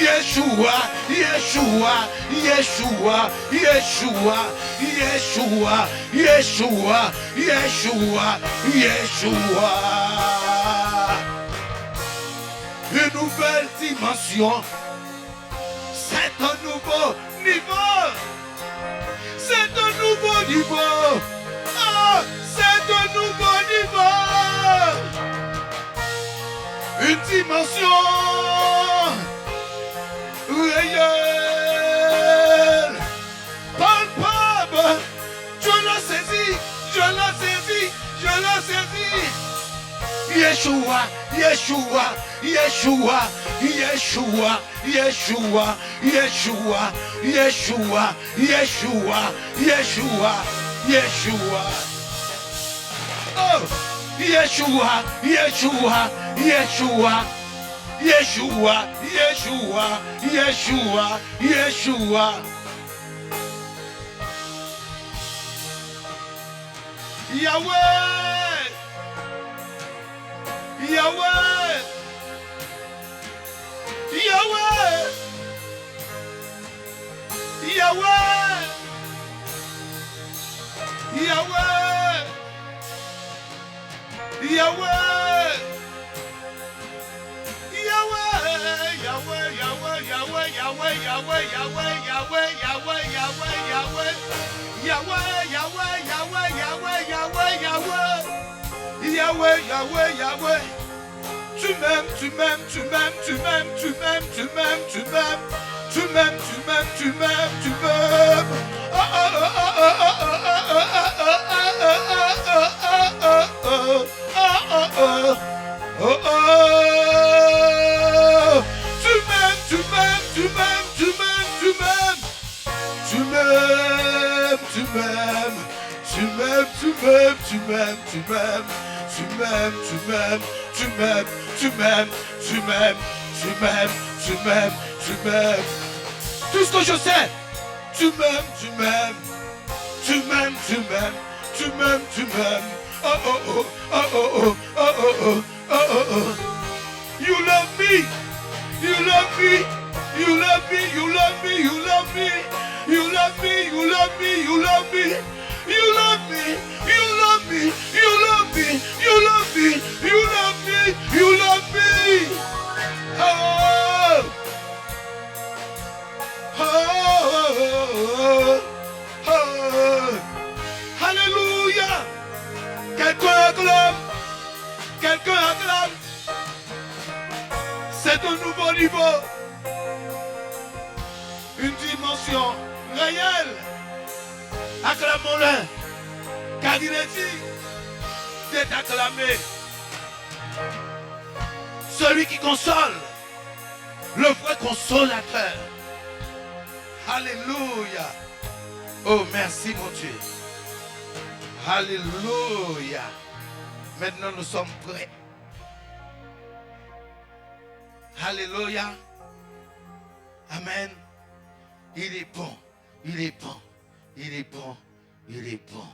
Yeshua, Yeshua, Yeshua, Yeshua, Yeshua, Yeshua, Yeshua, Yeshua. Une nouvelle dimension. C'est un nouveau niveau. C'est un nouveau niveau. Ah, c'est un nouveau niveau. Une dimension réelle, palpable. Je l'ai saisi, je l'ai saisi, je l'ai saisi. Yeshua, Yeshua, Yeshua, Yeshua, Yeshua, Yeshua, Yeshua, Yeshua, Yeshua, Yeshua. Oh, Yeshua, Yeshua, Yeshua, Yeshua, Yeshua, Yeshua, Yeshua. Yahweh, Yahweh, Yahweh, Yahweh, Yahweh, Yahweh, Yahweh, Yahweh. Tu m'aimes, tu m'aimes, tu m'aimes, tu m'aimes, tu m'aimes, tu m'aimes, tu m'aimes, tu m'aimes, tu m'aimes, tu m'aimes, tu m'aimes. Tu m'aimes, tu m'aimes, tu m'aimes, tu m'aimes, tu m'aimes. Tu m'aimes, tu m'aimes, tu m'aimes, tu m'aimes, tu m'aimes, tu m'aimes, tu m'aimes, tu m'aimes, tu m'aimes, tu m'aimes, tu m'aimes, tu m'aimes, tu m'aimes, tu m'aimes. Tout ce que je sais, tu m'aimes, tu m'aimes, tu m'aimes, tu m'aimes, tu m'aimes, tu m'aimes. Oh oh oh, oh oh oh, oh oh oh, oh oh oh. You love me, you love me, you love me, you love me, you love me, you love me, you love me, you love me, you love me, you love me, you love me, you love me, you love me, you love me. Oh, oh, oh, oh. Alléluia. Quelqu'un acclame, quelqu'un acclame. C'est un nouveau niveau, une dimension réelle. Acclamons-le, car il est dit d'être acclamé. Celui qui console, le vrai consolateur. Alléluia. Oh, merci mon Dieu. Alléluia. Maintenant nous sommes prêts. Alléluia. Amen. Il est bon, il est bon, il est bon, il est bon.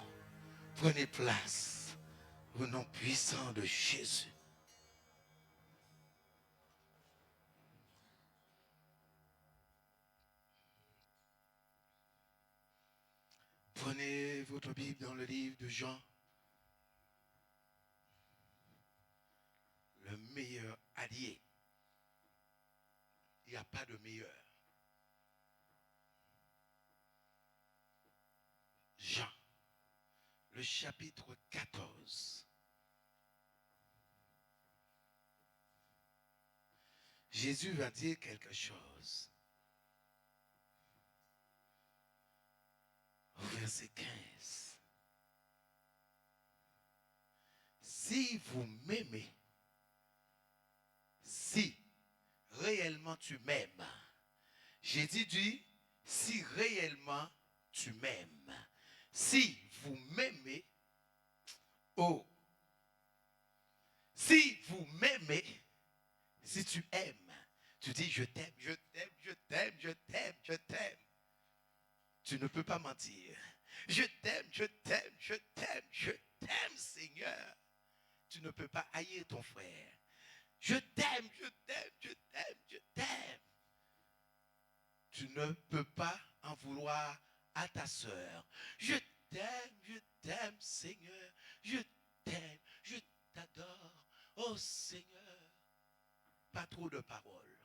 Prenez place au nom puissant de Jésus. Prenez votre Bible dans le livre de Jean. Le meilleur allié. Il n'y a pas de meilleur. Jean, le chapitre 14. Jésus va dire quelque chose. Au verset 15. Si vous m'aimez, si réellement tu m'aimes, Jésus dit, si réellement tu m'aimes, si vous m'aimez, oh, si vous m'aimez, si tu aimes, tu dis je t'aime, je t'aime, je t'aime, je t'aime, je t'aime. Tu ne peux pas mentir. Je t'aime, je t'aime, je t'aime, je t'aime, Seigneur. Tu ne peux pas haïr ton frère. Je t'aime, je t'aime, je t'aime, je t'aime. ne peux pas en vouloir à ta sœur. Je t'aime, Seigneur. Je t'aime, je t'adore. Oh Seigneur. Pas trop de paroles.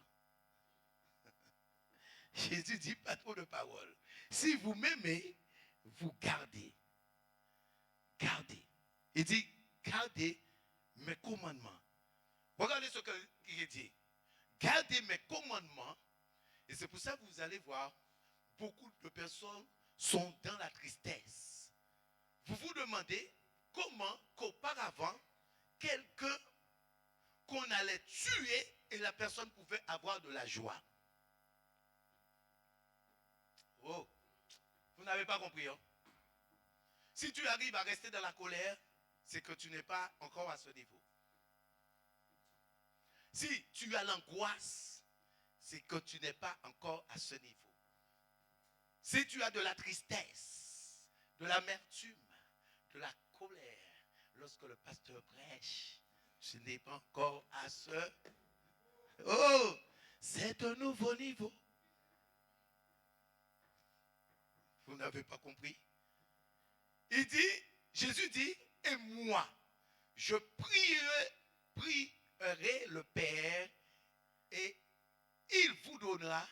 Jésus dit pas trop de paroles. Si vous m'aimez, vous gardez. Gardez. Il dit, gardez mes commandements. Regardez ce qu'il dit. Gardez mes commandements. Et c'est pour ça que vous allez voir, beaucoup de personnes sont dans la tristesse. Vous vous demandez comment qu'auparavant, quelqu'un qu'on allait tuer et la personne pouvait avoir de la joie. Oh, vous n'avez pas compris, hein? Si tu arrives à rester dans la colère, c'est que tu n'es pas encore à ce niveau. Si tu as l'angoisse, c'est que tu n'es pas encore à ce niveau. Si tu as de la tristesse, de l'amertume, de la colère, lorsque le pasteur prêche, tu n'es pas encore à ce... Oh, c'est un nouveau niveau. Vous n'avez pas compris? Il dit, Jésus dit, et moi, je prierai le Père et il vous donnera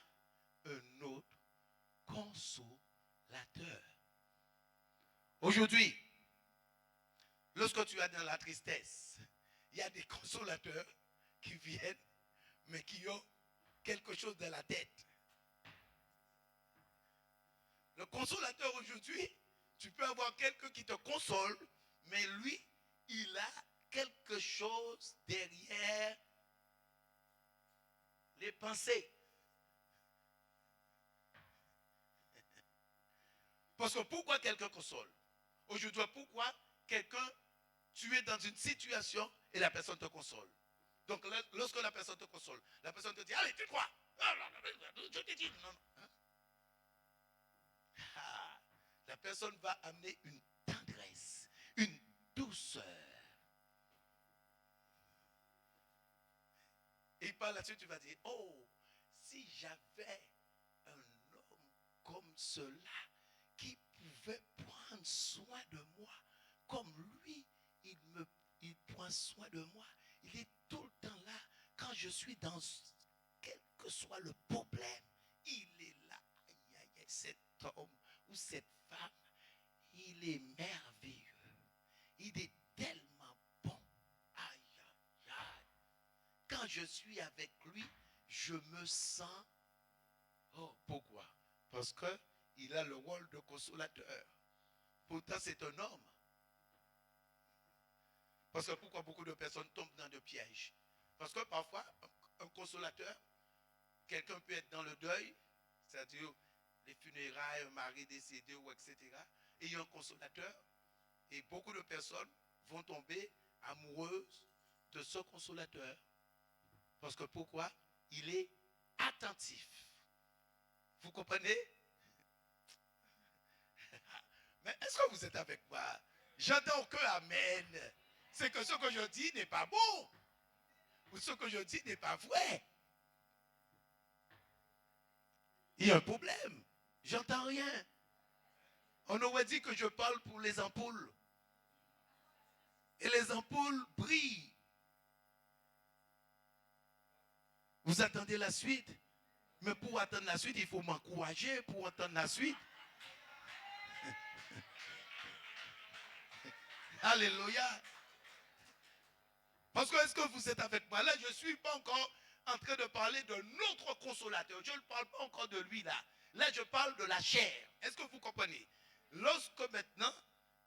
un autre consolateur. Aujourd'hui, lorsque tu es dans la tristesse, il y a des consolateurs qui viennent, mais qui ont quelque chose dans la tête. Le consolateur aujourd'hui, tu peux avoir quelqu'un qui te console, mais lui, il a quelque chose derrière les pensées. Parce que pourquoi quelqu'un console? Aujourd'hui, pourquoi quelqu'un, tu es dans une situation et la personne te console? Donc, lorsque la personne te console, la personne te dit, allez, tu crois. Je te dis, non. Hein? La personne va amener une tendresse, une douceur. Et par là-dessus, tu vas dire, oh, si j'avais un homme comme cela qui pouvait prendre soin de moi, comme lui, il prend soin de moi. Il est tout le temps là. Quand je suis dans quel que soit le problème, il est là. Aïe, aïe, aïe, cet homme ou cette femme, il est merveilleux. Il est tellement bon. Aïe, aïe, aïe. Quand je suis avec lui, je me sens... Oh, pourquoi? Parce qu'il a le rôle de consolateur. Pourtant, c'est un homme. Parce que pourquoi beaucoup de personnes tombent dans des pièges? Parce que parfois, un consolateur, quelqu'un peut être dans le deuil, c'est-à-dire les funérailles, un mari décédé, ou etc. Et il y a un consolateur, et beaucoup de personnes vont tomber amoureuses de ce consolateur. Parce que pourquoi? Il est attentif. Vous comprenez? Mais est-ce que vous êtes avec moi? J'entends que amen. C'est que ce que je dis n'est pas bon. Ou ce que je dis n'est pas vrai. Il y a un problème. J'entends rien. On aurait dit que je parle pour les ampoules. Et les ampoules brillent. Vous attendez la suite. Mais pour attendre la suite, il faut m'encourager pour entendre la suite. Alléluia. Parce que est-ce que vous êtes avec moi? Là, je ne suis pas encore en train de parler de notre consolateur. Je ne parle pas encore de lui là. Là, je parle de la chair. Est-ce que vous comprenez? Lorsque maintenant,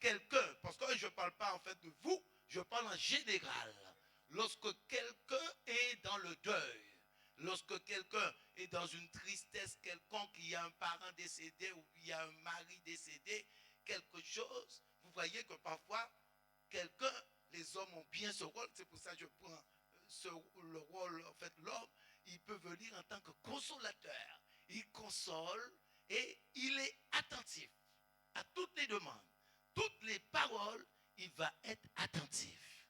quelqu'un, parce que je ne parle pas en fait de vous, je parle en général. Lorsque quelqu'un est dans le deuil, lorsque quelqu'un est dans une tristesse quelconque, il y a un parent décédé ou il y a un mari décédé, quelque chose, vous voyez que parfois, quelqu'un, les hommes ont bien ce rôle, c'est pour ça que je prends le rôle, en fait, l'homme, il peut venir en tant que consolateur. Il console et il est attentif à toutes les demandes, toutes les paroles, il va être attentif.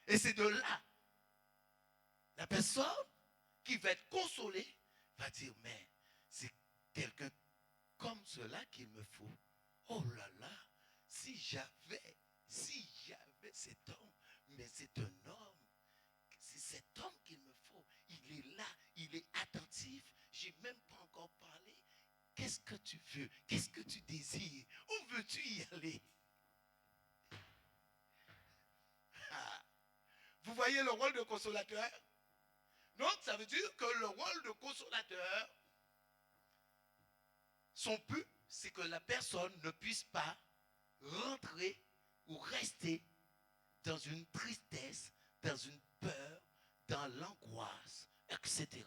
Et c'est de là, la personne qui va être consolée va dire, mais c'est quelqu'un comme cela qu'il me faut. Oh là là, si j'avais cet homme, mais c'est un homme. C'est cet homme qu'il me faut. Il est là, il est attentif. Je n'ai même pas encore parlé. Qu'est-ce que tu veux? Qu'est-ce que tu désires? Où veux-tu y aller? Ah. Vous voyez le rôle de consolateur? Donc, ça veut dire que le rôle de consolateur, son but, c'est que la personne ne puisse pas rentrer ou rester dans une tristesse, dans une peur, dans l'angoisse, etc.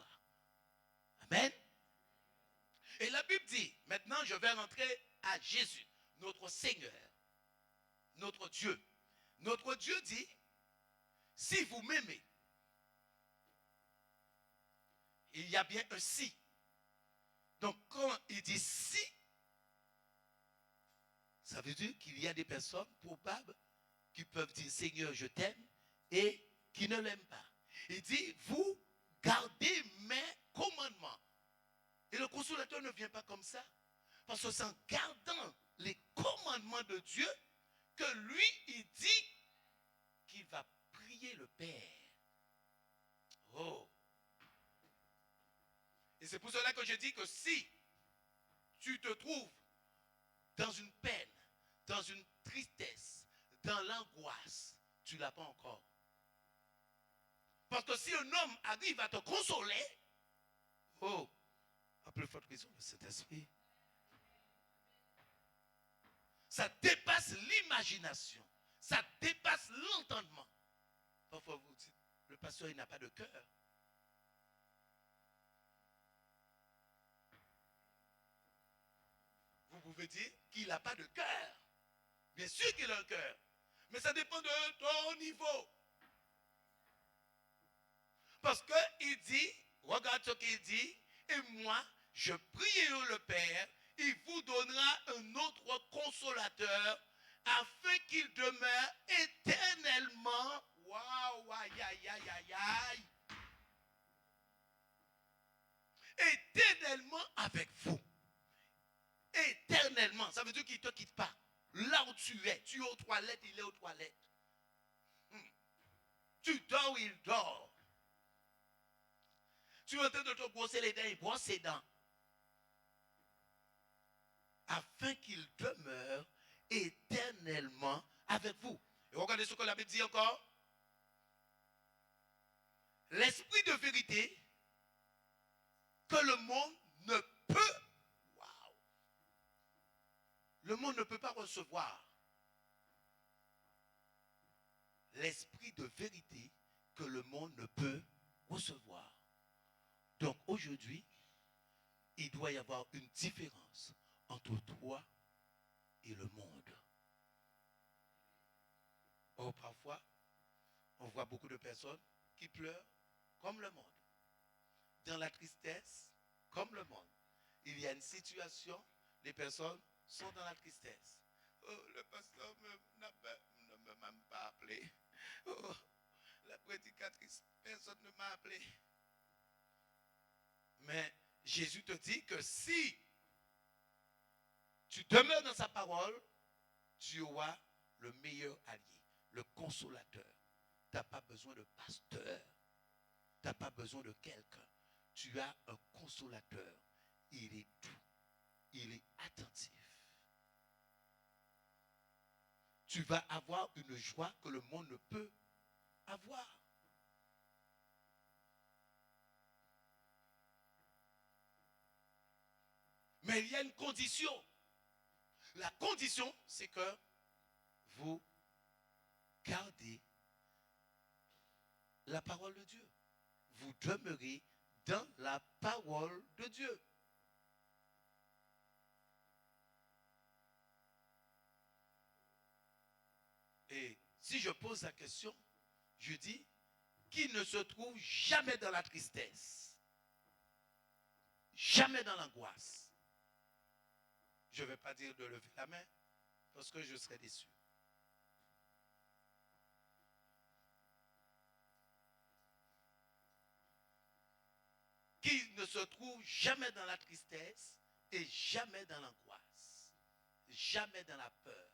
Amen. Et la Bible dit, maintenant je vais rentrer à Jésus, notre Seigneur, notre Dieu. Notre Dieu dit, si vous m'aimez, il y a bien un si. Donc quand il dit si, ça veut dire qu'il y a des personnes probables qui peuvent dire Seigneur je t'aime et qui ne l'aiment pas. Il dit vous gardez mes commandements. Et le consolateur ne vient pas comme ça. Parce que c'est en gardant les commandements de Dieu que lui il dit qu'il va prier le Père. Oh. Et c'est pour cela que je dis que si tu te trouves dans une peine, dans une tristesse, dans l'angoisse, tu ne l'as pas encore. Parce que si un homme arrive à te consoler, oh, à plus forte raison de cet esprit, ça dépasse l'imagination, ça dépasse l'entendement. Parfois vous dites, le pasteur il n'a pas de cœur. Vous pouvez dire qu'il n'a pas de cœur. Bien sûr qu'il a un cœur. Mais ça dépend de ton niveau. Parce qu'il dit, regarde ce qu'il dit, et moi, je prierai le Père, il vous donnera un autre consolateur, afin qu'il demeure éternellement. Waouh, aïe, aïe, aïe, aïe, aïe. Éternellement avec vous. Éternellement. Ça veut dire qu'il ne te quitte pas. Là où tu es aux toilettes, il est aux toilettes. Tu dors, il dort. Tu es en train de te brosser les dents, il brosse ses dents. Afin qu'il demeure éternellement avec vous. Et regardez ce que la Bible dit encore. L'esprit de vérité que le monde ne peut. Waouh! Le monde ne peut pas recevoir. L'esprit de vérité que le monde ne peut recevoir. Donc aujourd'hui, il doit y avoir une différence entre toi et le monde. Or, parfois, on voit beaucoup de personnes qui pleurent comme le monde. Dans la tristesse, comme le monde. Il y a une situation, les personnes sont dans la tristesse. Oh, le pasteur ne m'a même pas appelé. Oh, la prédicatrice, personne ne m'a appelé. Mais Jésus te dit que si tu demeures dans sa parole, tu auras le meilleur allié, le consolateur. Tu n'as pas besoin de pasteur. Tu n'as pas besoin de quelqu'un. Tu as un consolateur. Il est doux. Il est attentif. Tu vas avoir une joie que le monde ne peut avoir. Mais il y a une condition. La condition, c'est que vous gardez la parole de Dieu. Vous demeurez dans la parole de Dieu. Et si je pose la question, je dis, qui ne se trouve jamais dans la tristesse, jamais dans l'angoisse. Je ne vais pas dire de lever la main, parce que je serais déçu. qui ne se trouve jamais dans la tristesse et jamais dans l'angoisse, jamais dans la peur,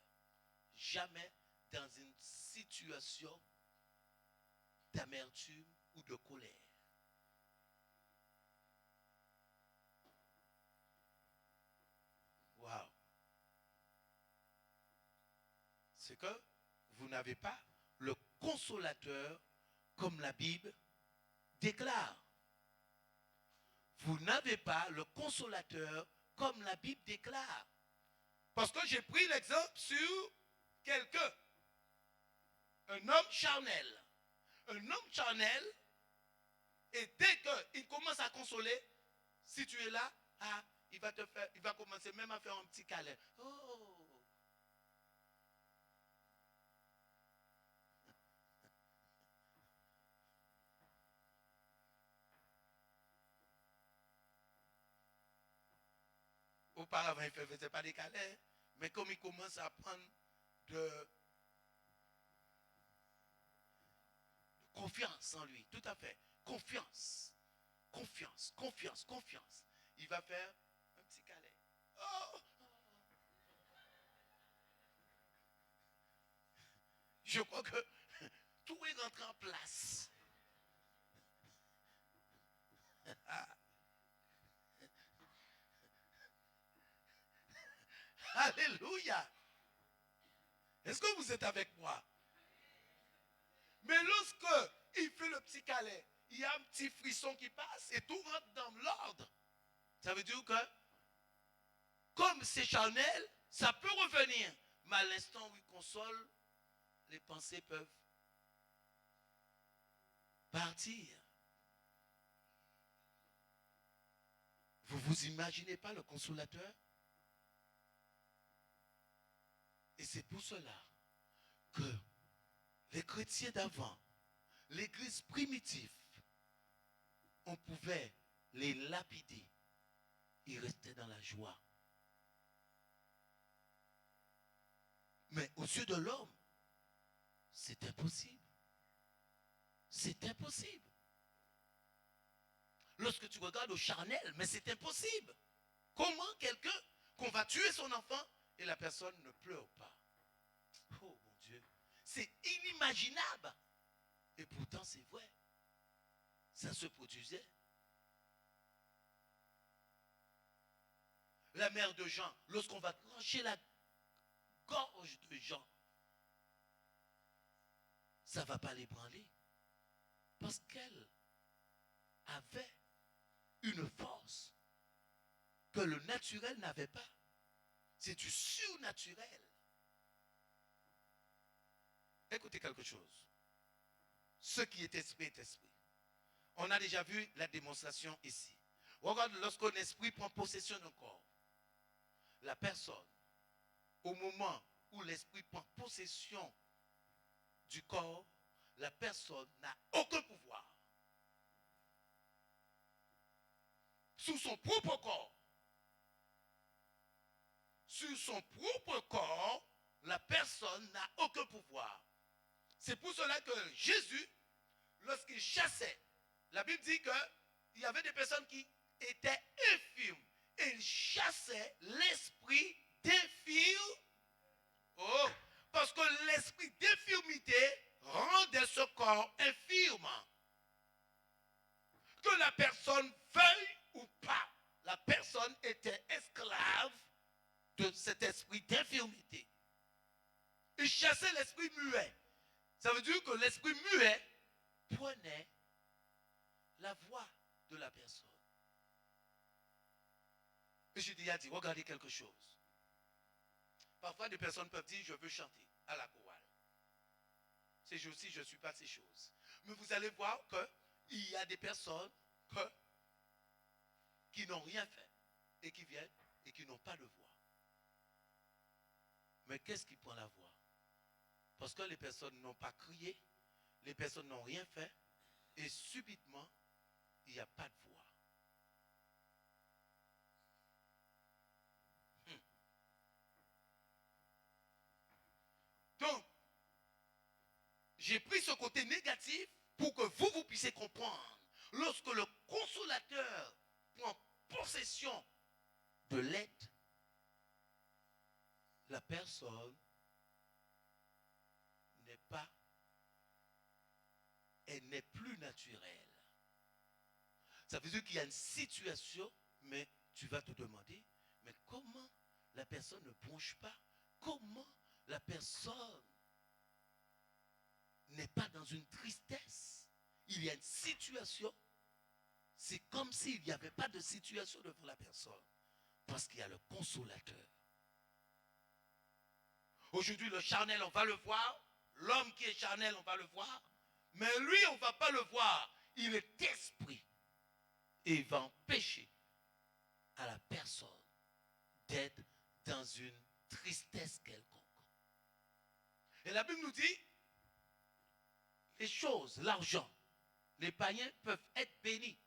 jamais dans une situation d'amertume ou de colère. Waouh! C'est que vous n'avez pas le consolateur comme la Bible déclare. Vous n'avez pas le consolateur comme la Bible déclare. Parce que j'ai pris l'exemple sur quelqu'un, un homme charnel. Un homme charnel, et dès qu'il commence à consoler, si tu es là, ah, il va commencer même à faire un petit câlin. Oh! Auparavant, il ne faisait pas des câlins, mais comme il commence à prendre de confiance en lui, tout à fait, confiance, confiance, confiance, confiance, il va faire un petit câlin. Oh! Je crois que tout est rentré en place. Alléluia. Est-ce que vous êtes avec moi? Mais lorsque il fait le petit câlin, il y a un petit frisson qui passe et tout rentre dans l'ordre. Ça veut dire que, comme c'est charnel, ça peut revenir. Mais à l'instant où il console, les pensées peuvent partir. Vous ne vous imaginez pas le consolateur? Et c'est pour cela que les chrétiens d'avant, l'église primitive, on pouvait les lapider. Ils restaient dans la joie. Mais aux yeux de l'homme, c'est impossible. C'est impossible. Lorsque tu regardes au charnel, mais c'est impossible. Comment quelqu'un, qu'on va tuer son enfant et la personne ne pleure pas? Oh mon Dieu, c'est inimaginable. Et pourtant c'est vrai. Ça se produisait. La mère de Jean, lorsqu'on va trancher la gorge de Jean, ça ne va pas l'ébranler. Parce qu'elle avait une force que le naturel n'avait pas. C'est du surnaturel. Écoutez quelque chose. Ce qui est esprit est esprit. On a déjà vu la démonstration ici. Regarde, lorsqu'un esprit prend possession d'un corps, la personne, au moment où l'esprit prend possession du corps, la personne n'a aucun pouvoir sur son propre corps. Sur son propre corps, la personne n'a aucun pouvoir. C'est pour cela que Jésus, lorsqu'il chassait, la Bible dit qu'il y avait des personnes qui étaient infirmes. Et il chassait l'esprit d'infirmité. Oh, parce que l'esprit d'infirmité rendait ce corps infirme. Que la personne veuille ou pas, la personne était esclave de cet esprit d'infirmité. Il chassait l'esprit muet. Ça veut dire que l'esprit muet prenait la voix de la personne. Et je dis, regardez quelque chose. Parfois, des personnes peuvent dire, je veux chanter à la chorale. Ces jours-ci, je ne suis pas ces choses. Mais vous allez voir qu'il y a des personnes qui n'ont rien fait et qui viennent et qui n'ont pas de voix. Mais qu'est-ce qui prend la voix? Parce que les personnes n'ont pas crié, les personnes n'ont rien fait, et subitement, il n'y a pas de voix. Donc, j'ai pris ce côté négatif pour que vous puissiez comprendre lorsque le consolateur prend possession de l'être, la personne n'est pas, elle n'est plus naturelle. Ça veut dire qu'il y a une situation, mais tu vas te demander, mais comment la personne ne bronche pas? Comment la personne n'est pas dans une tristesse? Il y a une situation, c'est comme s'il n'y avait pas de situation devant la personne, parce qu'il y a le consolateur. Aujourd'hui, le charnel, on va le voir. L'homme qui est charnel, on va le voir. Mais lui, on ne va pas le voir. Il est esprit. Et il va empêcher à la personne d'être dans une tristesse quelconque. Et la Bible nous dit, les choses, l'argent, les païens peuvent être bénis.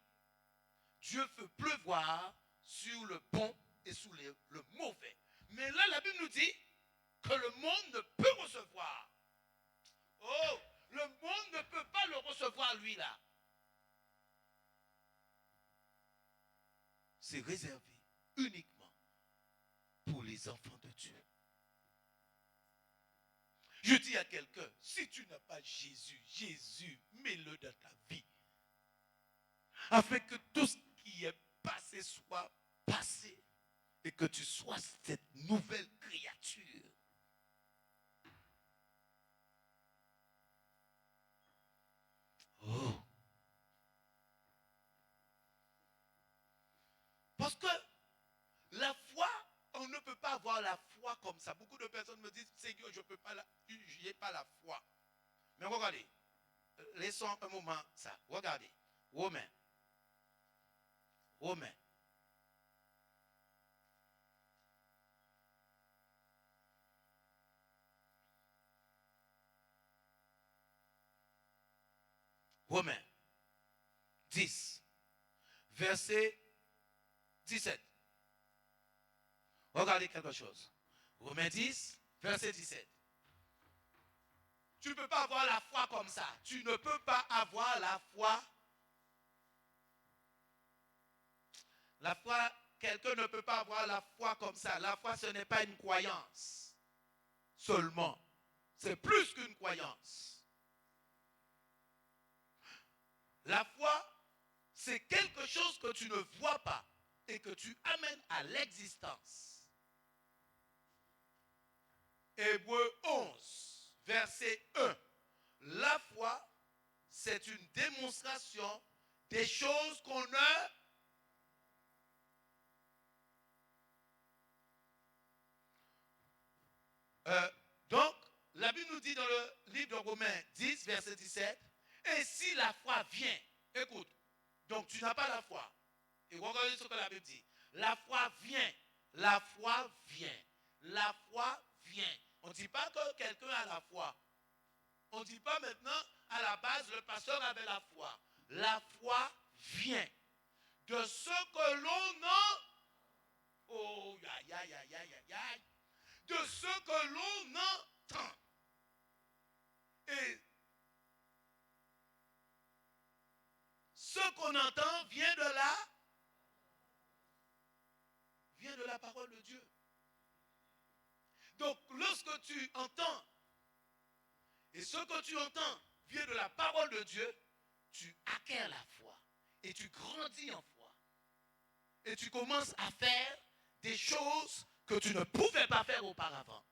Dieu fait pleuvoir sur le bon et sur le mauvais. Mais là, la Bible nous dit que le monde ne peut recevoir. Oh, le monde ne peut pas le recevoir, lui, là. C'est réservé uniquement pour les enfants de Dieu. Je dis à quelqu'un, si tu n'as pas Jésus, Jésus, mets-le dans ta vie. Afin que tout ce qui est passé soit passé et que tu sois cette nouvelle créature. Oh. Parce que la foi, on ne peut pas avoir la foi comme ça. Beaucoup de personnes me disent, Seigneur, je n'ai pas la foi. Mais regardez, laissons un moment ça. Regardez, Romains. Romains. Romains 10, verset 17. Regardez quelque chose. Romains 10, verset 17. Tu ne peux pas avoir la foi comme ça. Tu ne peux pas avoir la foi. La foi, quelqu'un ne peut pas avoir la foi comme ça. La foi, ce n'est pas une croyance seulement. C'est plus qu'une croyance. La foi, c'est quelque chose que tu ne vois pas et que tu amènes à l'existence. Hébreux 11, verset 1. La foi, c'est une démonstration des choses qu'on a. Donc, la Bible nous dit dans le livre de Romains 10, verset 17, et si la foi vient, écoute, donc tu n'as pas la foi. Et regardez ce que la Bible dit. La foi vient, la foi vient, la foi vient. On ne dit pas que quelqu'un a la foi. On ne dit pas maintenant, à la base, le pasteur avait la foi. La foi vient de ce que l'on a. Oh, aïe, aïe, aïe, aïe, aïe, aïe. De ce que l'on entend. Et ce qu'on entend vient de la parole de Dieu. Donc, lorsque tu entends, et ce que tu entends vient de la parole de Dieu, tu acquiers la foi. Et tu grandis en foi. Et tu commences à faire des choses que tu ne pouvais pas faire auparavant.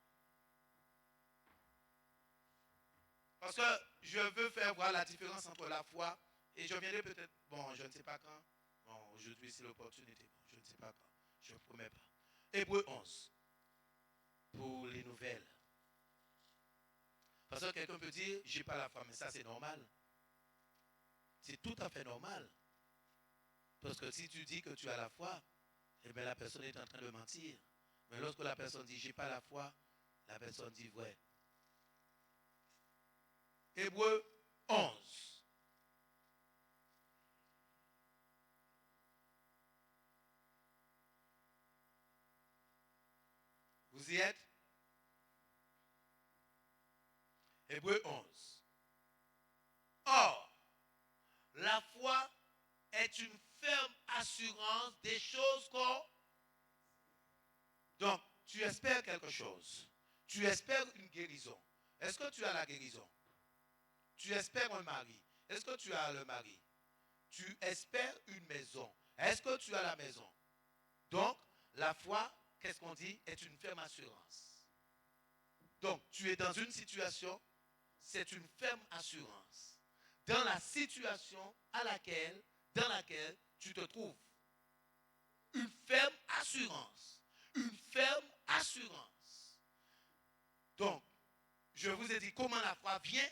Parce que je veux faire voir la différence entre la foi et je viendrai peut-être, bon, je ne sais pas quand. Bon, aujourd'hui c'est l'opportunité, bon, je ne sais pas quand. Je ne promets pas. Hébreux 11, pour les nouvelles. Parce que quelqu'un peut dire, j'ai pas la foi, mais ça c'est normal. C'est tout à fait normal. Parce que si tu dis que tu as la foi, eh bien la personne est en train de mentir. Mais lorsque la personne dit, j'ai pas la foi, la personne dit vrai. Hébreux 11. Vous y êtes? Hébreux 11. Or, la foi est une ferme assurance des choses qu'on... Donc, tu espères quelque chose. Tu espères une guérison. Est-ce que tu as la guérison? Tu espères un mari. Est-ce que tu as le mari? Tu espères une maison. Est-ce que tu as la maison? Donc, la foi, qu'est-ce qu'on dit, est une ferme assurance. Donc, tu es dans une situation, c'est une ferme assurance. Dans la situation dans laquelle tu te trouves. Une ferme assurance. Une ferme assurance. Donc, je vous ai dit comment la foi vient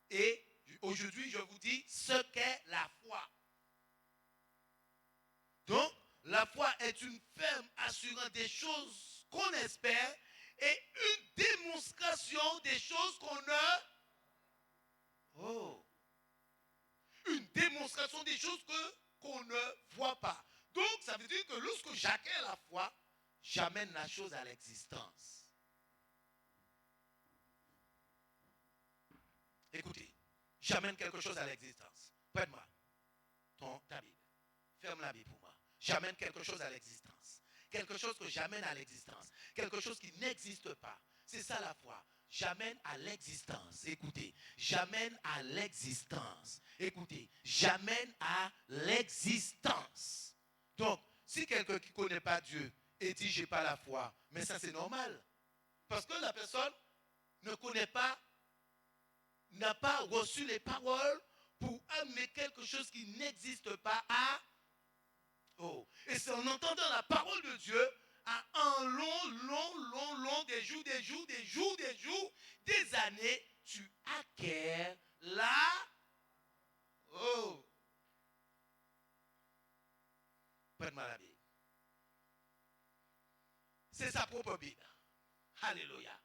et aujourd'hui, je vous dis ce qu'est la foi. Donc, la foi est une ferme assurance des choses qu'on espère et une démonstration des choses qu'on ne... Oh! Une démonstration des choses qu'on ne voit pas. Donc, ça veut dire que lorsque j'acquiers la foi, j'amène la chose à l'existence. Écoutez, j'amène quelque chose à l'existence. Prête-moi ta Bible. Ferme la Bible pour moi. J'amène quelque chose à l'existence. Quelque chose que j'amène à l'existence. Quelque chose qui n'existe pas. C'est ça la foi. J'amène à l'existence. Écoutez, j'amène à l'existence. Écoutez, j'amène à l'existence. Donc, si quelqu'un qui ne connaît pas Dieu et dit j'ai pas la foi, mais ça c'est normal. Parce que la personne ne connaît pas, n'a pas reçu les paroles pour amener quelque chose qui n'existe pas à... Oh. Et c'est en entendant la parole de Dieu à un long, des jours, des années, tu acquiers la... Oh. Prends-moi la Bible. C'est sa propre Bible. Alléluia.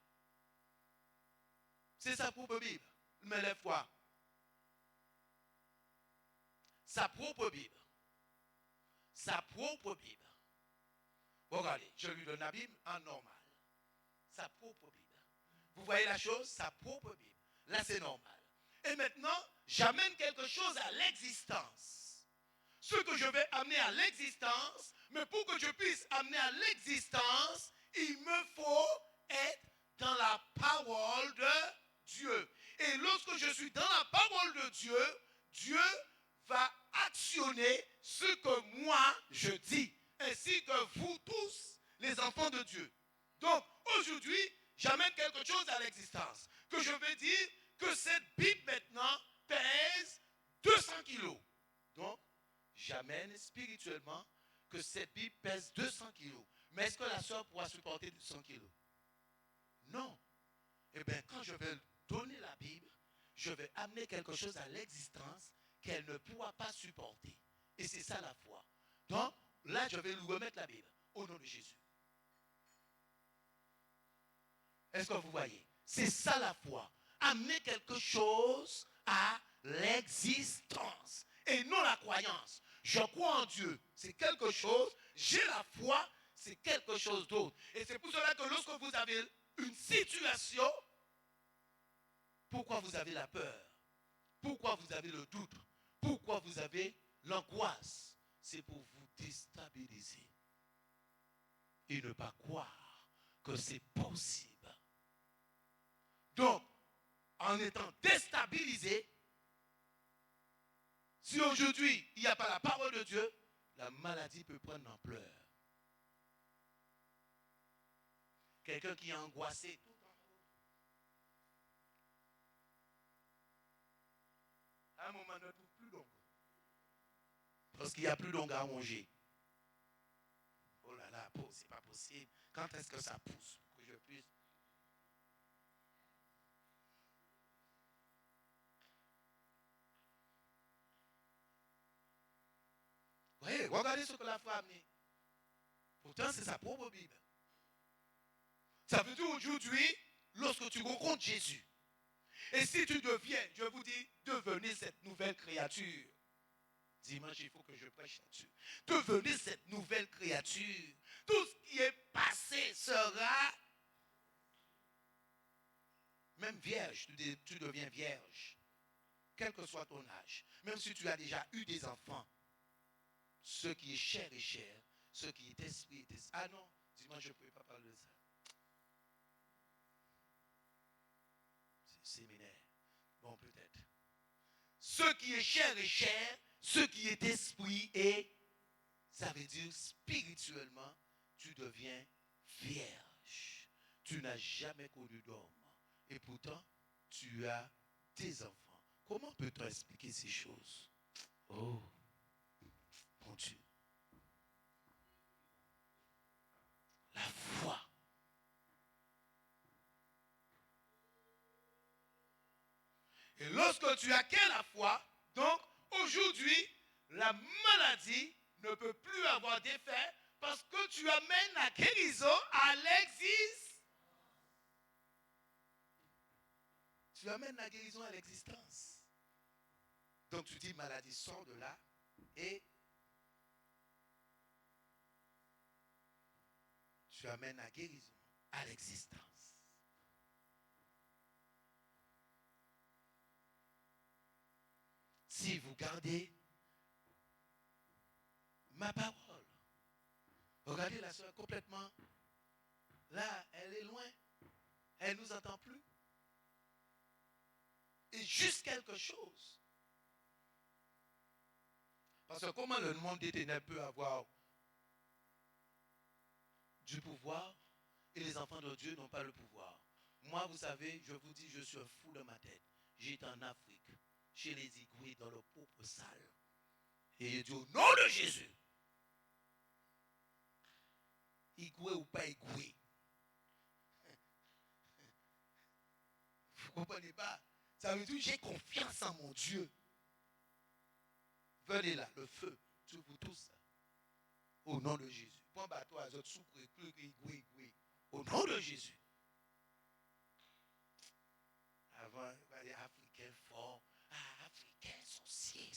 C'est sa propre Bible. Mais les fois. Sa propre Bible. Sa propre Bible. Regardez, je lui donne la Bible en normal. Sa propre Bible. Vous voyez la chose? Sa propre Bible. Là, c'est normal. Et maintenant, j'amène quelque chose à l'existence. Ce que je vais amener à l'existence, mais pour que je puisse amener à l'existence, il me faut être dans la parole de Dieu. Et lorsque je suis dans la parole de Dieu, Dieu va actionner ce que moi je dis, ainsi que vous tous, les enfants de Dieu. Donc, aujourd'hui, j'amène quelque chose à l'existence. Que je vais dire que cette Bible maintenant pèse 200 kilos. Donc, j'amène spirituellement que cette Bible pèse 200 kilos. Mais est-ce que la sœur pourra supporter 200 kilos? Non. Eh bien, quand je vais donner la Bible, je vais amener quelque chose à l'existence qu'elle ne pourra pas supporter. Et c'est ça la foi. Donc, là, je vais lui remettre la Bible au nom de Jésus. Est-ce que vous voyez? C'est ça la foi. Amener quelque chose à l'existence et non la croyance. Je crois en Dieu, c'est quelque chose. J'ai la foi, c'est quelque chose d'autre. Et c'est pour cela que lorsque vous avez une situation, pourquoi vous avez la peur? Pourquoi vous avez le doute? Pourquoi vous avez l'angoisse? C'est pour vous déstabiliser et ne pas croire que c'est possible. Donc, en étant déstabilisé, si aujourd'hui il n'y a pas la parole de Dieu, la maladie peut prendre ampleur. Quelqu'un qui est angoissé tout en haut. À un moment, ne trouve plus d'ongles. Parce qu'il n'y a plus d'ongles à manger. Oh là là, c'est pas possible. Quand est-ce que ça pousse pour que je puisse... Voyez, regardez ce que la foi a amené. Pourtant, c'est sa propre Bible. Ça veut dire aujourd'hui, lorsque tu rencontres Jésus, et si tu deviens, je vous dis, devenez cette nouvelle créature. Dimanche, il faut que je prêche là-dessus. Devenez cette nouvelle créature. Tout ce qui est passé sera... Même vierge, tu deviens vierge. Quel que soit ton âge. Même si tu as déjà eu des enfants. Ce qui est chair est chair, ce qui est esprit est esprit. Ah non, dis-moi, je ne peux pas parler de ça. C'est séminaire. Bon, peut-être. Ce qui est chair, ce qui est esprit est, ça veut dire spirituellement, tu deviens vierge. Tu n'as jamais connu d'homme. Et pourtant, tu as tes enfants. Comment peut-on expliquer ces choses? Oh, mon Dieu. La foi. Et lorsque tu acquiers la foi, donc aujourd'hui, la maladie ne peut plus avoir d'effet parce que tu amènes la guérison à l'existence. Tu amènes la guérison à l'existence. Donc tu dis maladie, sort de là et tu amènes la guérison à l'existence. Si vous gardez ma parole, regardez la soeur complètement, là, elle est loin, elle ne nous entend plus. Et juste quelque chose. Parce que comment le monde des ténèbres peut avoir du pouvoir et les enfants de Dieu n'ont pas le pouvoir. Moi, vous savez, je vous dis, je suis un fou de ma tête. J'étais en Afrique, chez les Igoués, dans leur propre salle. Et il dit au nom de Jésus, Igoué ou pas Igoué. Vous ne comprenez pas? Ça veut dire j'ai confiance en mon Dieu. Venez là, le feu, sur vous tous. Au nom de Jésus. Au nom de Jésus. Avant, il va dire Africain fort. Ah, Africain, sorcier.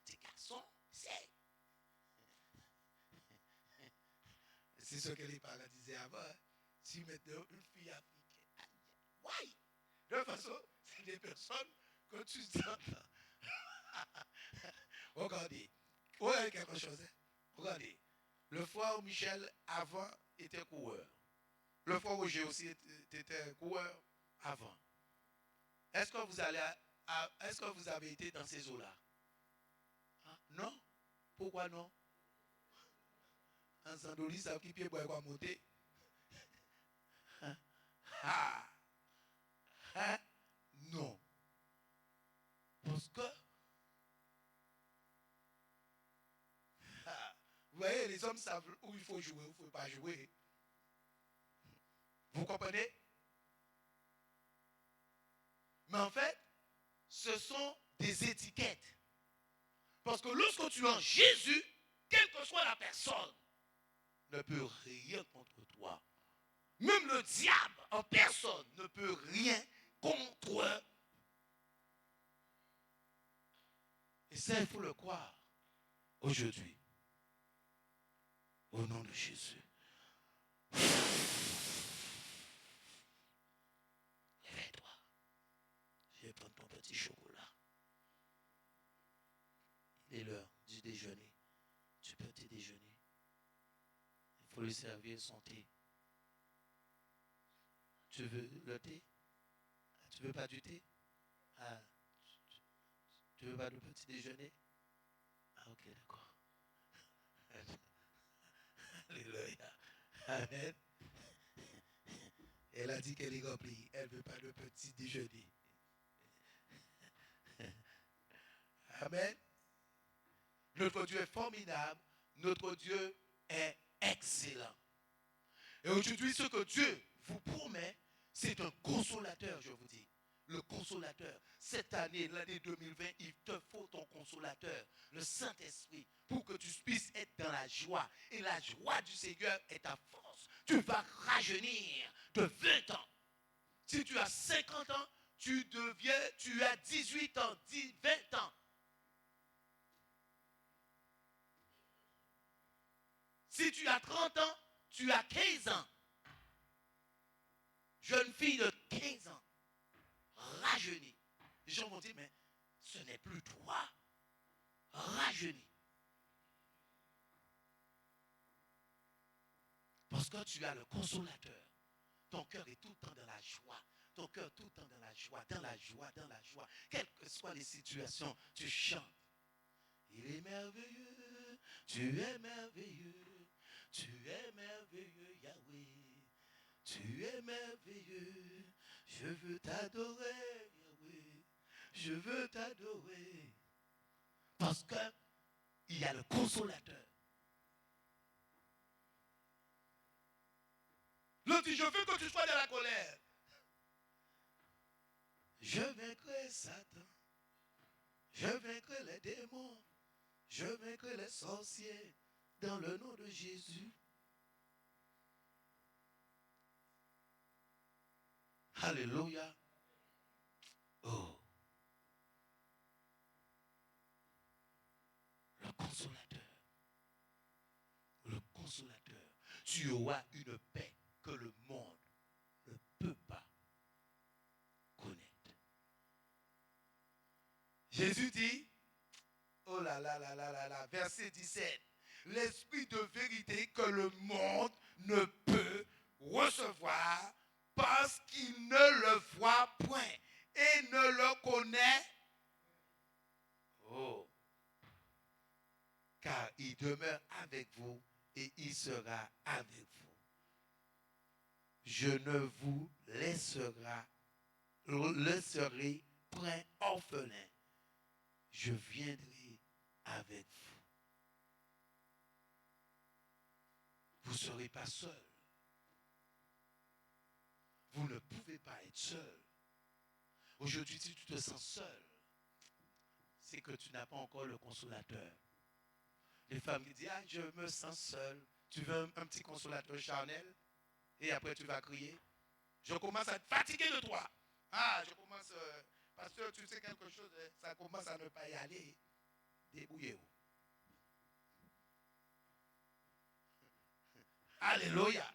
Tes garçons, c'est. C'est ce que les parents disaient avant. Si maintenant une fille africaine. Why? De toute façon, c'est des personnes que tu entends. Regardez. Regardez quelque chose. Regardez. Le frère Michel avant était coureur. Le frère Roger aussi était coureur avant. Est-ce que vous avez été dans ces eaux-là? Hein? Non? Pourquoi non? En Sandoli, ça qui pied pour monter. Non. Parce que vous voyez, les hommes savent où il faut jouer, où il ne faut pas jouer. Vous comprenez? Mais en fait, ce sont des étiquettes. Parce que lorsque tu es en Jésus, quelle que soit la personne, ne peut rien contre toi. Même le diable en personne ne peut rien contre. Et ça, il faut le croire aujourd'hui. Au nom de Jésus. Réveille-toi. Je vais prendre ton petit chocolat. Il est l'heure du déjeuner. Tu peux te déjeuner. Il faut lui servir son thé. Tu veux le thé? Tu veux pas du thé? Ah, tu veux pas de petit déjeuner? Ah, ok, d'accord. Alléluia. Amen. Elle a dit qu'elle est remplie. Elle ne veut pas de petit déjeuner. Amen. Notre Dieu est formidable. Notre Dieu est excellent. Et aujourd'hui, ce que Dieu vous promet, c'est un consolateur, je vous dis. Le consolateur. Cette année, l'année 2020, il te faut ton consolateur, le Saint-Esprit, pour que tu puisses être dans la joie. Et la joie du Seigneur est ta force. Tu vas rajeunir de 20 ans. Si tu as 50 ans, tu as 18 ans, 20 ans. Si tu as 30 ans, tu as 15 ans. Jeune fille de 15 ans, rajeunie. Les gens vont dire, mais ce n'est plus toi, rajeuni. Parce que tu as le consolateur. Ton cœur est tout le temps dans la joie. Ton cœur tout le temps dans la joie, dans la joie, dans la joie. Quelles que soient les situations, tu chantes. Il est merveilleux, tu es merveilleux, tu es merveilleux, Yahweh. Tu es merveilleux, je veux t'adorer, Yahweh. Je veux t'adorer. Parce qu'il y a le consolateur. L'autre dit, je veux que tu sois dans la colère. Je vaincrai Satan. Je vaincrai les démons. Je vaincrai les sorciers. Dans le nom de Jésus. Alléluia. Oh. Le consolateur. Le consolateur. Tu auras une paix que le monde ne peut pas connaître. Jésus dit, oh là là là là là là, verset 17, l'esprit de vérité que le monde ne peut recevoir parce qu'il ne le voit point et ne le connaît. Oh, car il demeure avec vous et il sera avec vous. Je ne vous laisserai point orphelin. Je viendrai avec vous. Vous ne serez pas seul. Vous ne pouvez pas être seul. Aujourd'hui, si tu te sens seul, c'est que tu n'as pas encore le consolateur. Les femmes qui disent, ah, je me sens seul. Tu veux un petit consolateur charnel? Et après, tu vas crier. Je commence à être fatigué de toi. Ah, je commence, parce que tu sais quelque chose, ça commence à ne pas y aller. Débrouillez-vous. Alléluia.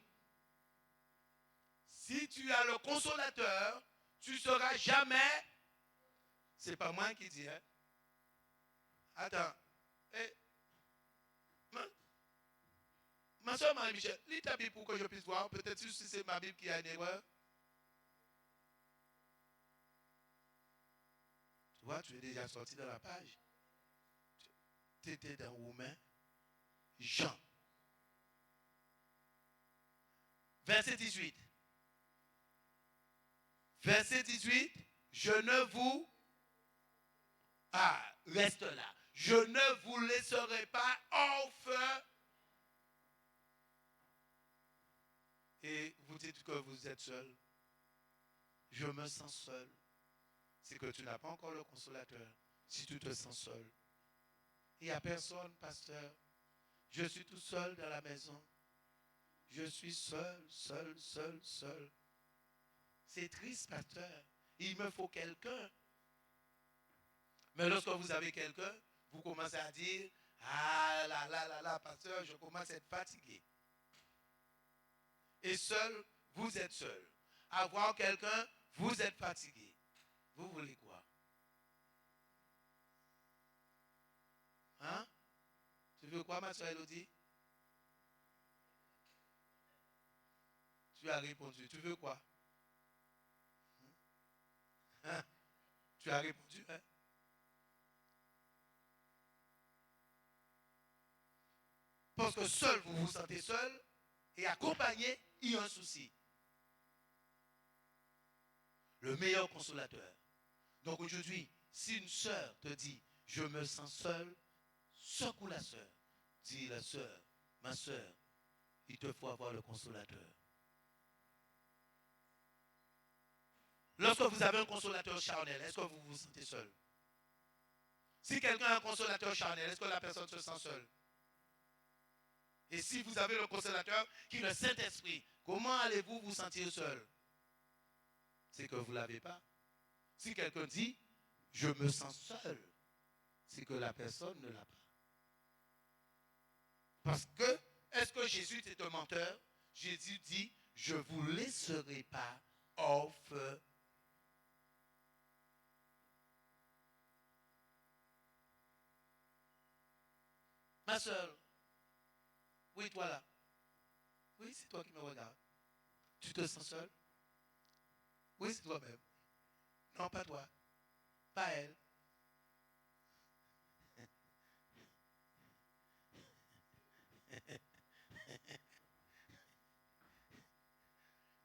Si tu as le consolateur, tu ne seras jamais. C'est pas moi qui dis, hein. Attends. Ma soeur Marie-Michel, lis ta Bible pour que je puisse voir. Peut-être si c'est ma Bible qui a une erreur. Tu vois, tu es déjà sorti de la page. Tu étais dans Romains. Jean. Verset 18. Verset 18. Je ne vous... Ah, reste là. Je ne vous laisserai pas orphelins. Et vous dites que vous êtes seul. Je me sens seul. C'est que tu n'as pas encore le consolateur. Si tu te sens seul. Il n'y a personne, pasteur. Je suis tout seul dans la maison. Je suis seul, seul, seul, seul. C'est triste, pasteur. Il me faut quelqu'un. Mais lorsque vous avez quelqu'un, vous commencez à dire, ah là là là là, pasteur, je commence à être fatigué. Et seul, vous êtes seul. Avoir quelqu'un, vous êtes fatigué. Vous voulez quoi? Hein? Tu veux quoi, ma soeur Elodie? Tu as répondu. Tu veux quoi? Hein? Tu as répondu, hein? Parce que seul, vous vous sentez seul et accompagné, il y a un souci. Le meilleur consolateur. Donc aujourd'hui, si une sœur te dit, je me sens seul, secoue la sœur. Dis la sœur, ma sœur, il te faut avoir le consolateur. Lorsque vous avez un consolateur charnel, est-ce que vous vous sentez seul? Si quelqu'un a un consolateur charnel, est-ce que la personne se sent seule? Et si vous avez le consolateur qui est le Saint-Esprit, comment allez-vous vous sentir seul? C'est que vous ne l'avez pas. Si quelqu'un dit, je me sens seul, c'est que la personne ne l'a pas. Parce que, est-ce que Jésus est un menteur? Jésus dit, je ne vous laisserai pas orphelins. Ma soeur, oui, toi là. Oui, c'est toi qui me regardes. Tu te sens seul? Oui, c'est toi-même. Non, pas toi. Pas elle.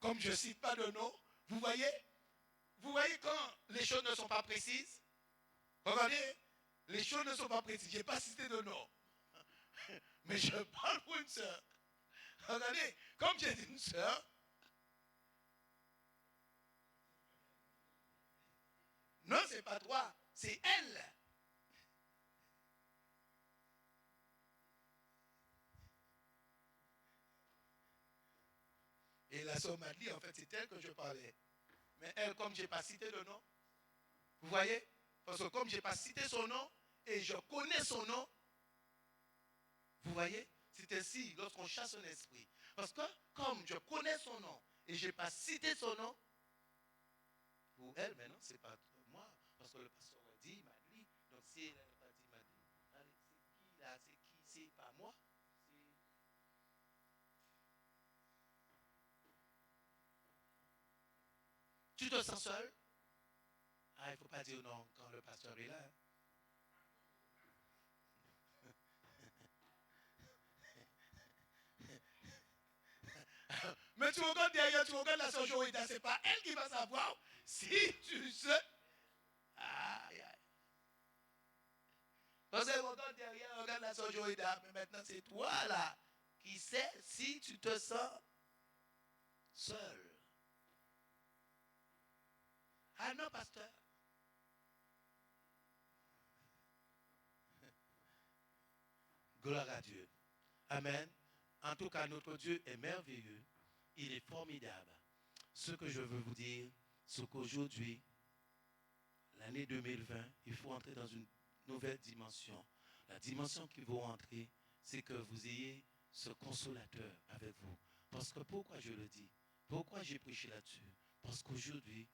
Comme je ne cite pas de nom, vous voyez quand les choses ne sont pas précises? Regardez, les choses ne sont pas précises. Je n'ai pas cité de nom. Mais je parle pour une sœur. Regardez, comme j'ai dit une sœur, non, c'est pas toi, c'est elle. Et la sœur m'a dit, en fait, c'est elle que je parlais. Mais elle, comme je n'ai pas cité de nom, vous voyez? Parce que comme je n'ai pas cité son nom, et je connais son nom, vous voyez? C'est ainsi lorsqu'on chasse un esprit. Parce que comme je connais son nom, et je n'ai pas cité son nom, pour elle, maintenant, ce n'est pas moi. Parce que le pasteur a dit, il m'a dit, donc si elle n'a pas dit, il m'a dit, allez, c'est qui là? C'est qui? C'est pas moi. Tu te sens seul? Ah, il ne faut pas dire non quand le pasteur est là. Mais tu regardes derrière, tu regardes la sœur Joïda, ce n'est pas elle qui va savoir si tu sais. Aïe, aïe. Parce que regarde derrière, regarde la sœur Joïda, mais maintenant c'est toi là qui sais si tu te sens seul. Ah non, pasteur. Gloire à Dieu. Amen. En tout cas, notre Dieu est merveilleux. Il est formidable. Ce que je veux vous dire, c'est qu'aujourd'hui, l'année 2020, il faut entrer dans une nouvelle dimension. La dimension qu'il faut entrer, c'est que vous ayez ce consolateur avec vous. Parce que pourquoi je le dis? Pourquoi j'ai prêché là-dessus? Parce qu'aujourd'hui,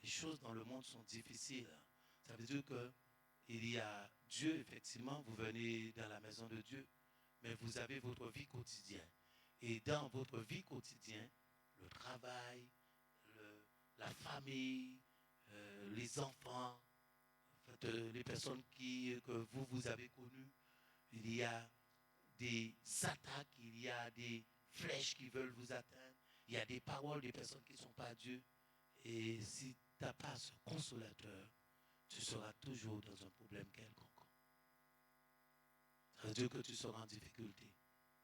les choses dans le monde sont difficiles. Ça veut dire qu'il y a Dieu, effectivement, vous venez dans la maison de Dieu, mais vous avez votre vie quotidienne. Et dans votre vie quotidienne, le travail, la famille, les enfants, en fait, les personnes que vous avez connues, il y a des attaques, il y a des flèches qui veulent vous atteindre, il y a des paroles des personnes qui ne sont pas Dieu. Et si tu n'as pas ce consolateur, tu seras toujours dans un problème quelconque. Ça veut dire que tu seras en difficulté.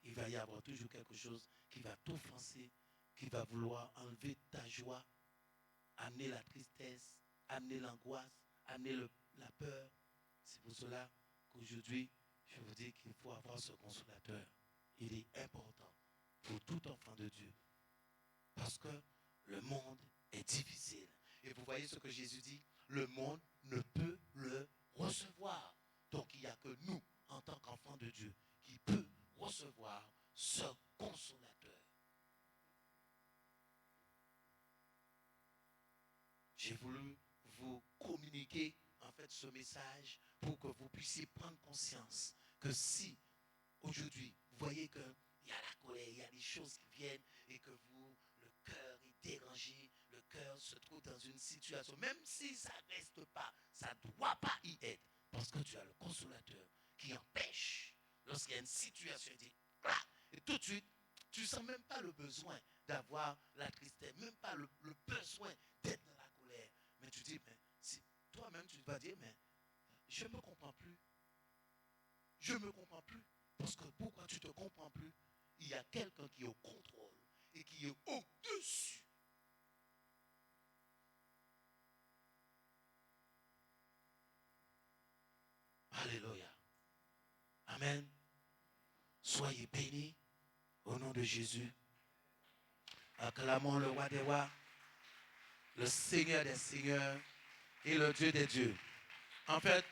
Il va y avoir toujours quelque chose qui va t'offenser, qui va vouloir enlever ta joie, amener la tristesse, amener l'angoisse, amener la peur. C'est pour cela qu'aujourd'hui, je vous dis qu'il faut avoir ce consolateur. Il est important pour tout enfant de Dieu. Parce que le monde est difficile. Et vous voyez ce que Jésus dit? Le monde ne peut le recevoir. Donc il n'y a que nous, en tant qu'enfants de Dieu, qui peut recevoir ce consolateur. J'ai voulu vous communiquer en fait ce message pour que vous puissiez prendre conscience que si aujourd'hui vous voyez qu'il y a la colère, il y a des choses qui viennent et que vous, le cœur est dérangé, le cœur se trouve dans une situation, même si ça ne reste pas, ça ne doit pas y être, parce que tu as le consolateur qui empêche, lorsqu'il y a une situation, il dit, et tout de suite, tu ne sens même pas le besoin d'avoir la tristesse, même pas le besoin d'être dans la colère. Mais tu dis, mais si toi-même tu vas dire, mais je ne me comprends plus. Je ne me comprends plus. Parce que pourquoi tu ne te comprends plus? Il y a quelqu'un qui est au contrôle et qui est au-dessus. Alléluia. Amen. Soyez bénis au nom de Jésus. Acclamons le roi des rois, le Seigneur des seigneurs et le Dieu des dieux. En fait,